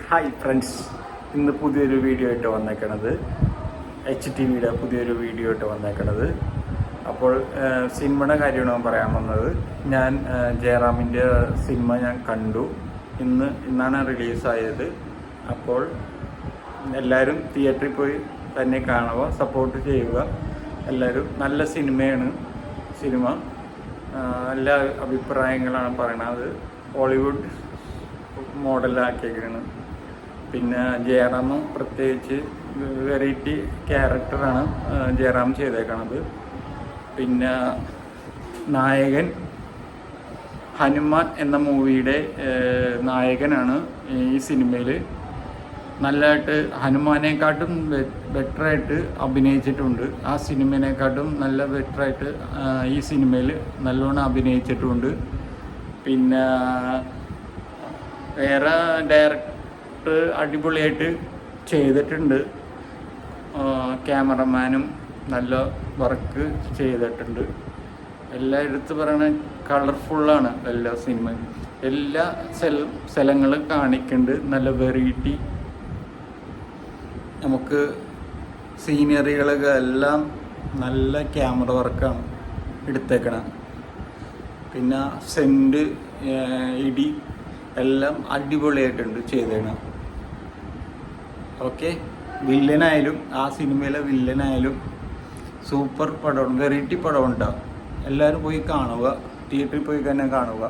Hi friends, ഇന്ന് പുതിയൊരു video ആയിട്ട് വന്നേക്കണത് HTVയുടെ പുതിയൊരു വീഡിയോ ആയിട്ട് വന്നേക്കണത്. അപ്പോൾ സിനിമയുടെ കാര്യമാണ് പറയാൻ വന്നത്. ഞാൻ ജയറാമിൻ്റെ സിനിമ ഞാൻ കണ്ടു. ഇന്നാണ് റിലീസായത്. അപ്പോൾ എല്ലാവരും തിയേറ്ററിൽ പോയി തന്നെ കാണുക, സപ്പോർട്ട് ചെയ്യുക. എല്ലാവരും നല്ല സിനിമയാണ്. സിനിമ എല്ലാ അഭിപ്രായങ്ങളാണ് പറയണത്. ഹോളിവുഡ് മോഡലാക്കിയേക്കാണ്. പിന്നെ ജയറാം പ്രത്യേകിച്ച് വെറൈറ്റി ക്യാരക്ടറാണ് ജയറാം ചെയ്തേക്കണത്. പിന്നെ നായകൻ ഹനുമാൻ എന്ന മൂവിയുടെ നായകനാണ് ഈ സിനിമയിൽ. നല്ലതായിട്ട് ഹനുമാനെക്കാട്ടും ബെറ്ററായിട്ട് അഭിനയിച്ചിട്ടുണ്ട്. ആ സിനിമേനെക്കാട്ടും നല്ല ബെറ്ററായിട്ട് ഈ സിനിമയിൽ നല്ലോണം അഭിനയിച്ചിട്ടുണ്ട്. പിന്നെ വേറെ ഡയറക്ടർ അടിപൊളിയായിട്ട് ചെയ്തിട്ടുണ്ട്. ക്യാമറമാനും നല്ല വർക്ക് ചെയ്തിട്ടുണ്ട്. എല്ലാം എടുത്ത് പറയണ കളർഫുള്ളാണ് എല്ലാ സിനിമയും. എല്ലാ സ്ഥലങ്ങളും കാണിക്കുന്നുണ്ട്. നല്ല വെറൈറ്റി നമുക്ക് സീനറികളൊക്കെ എല്ലാം നല്ല ക്യാമറ വർക്കാണ് എടുത്തേക്കണം. പിന്നെ സെൻറ്റ് ഇടി എല്ലാം അടിപൊളിയായിട്ടുണ്ട് ചെയ്തേക്കണം. ഓക്കെ, വില്ലനായാലും ആ സിനിമയിലെ വില്ലനായാലും സൂപ്പർ പടമാണ്, വെറൈറ്റി പടം ഉണ്ടാവും. എല്ലാവരും പോയി കാണുക, തിയേറ്ററിൽ പോയി തന്നെ കാണുക.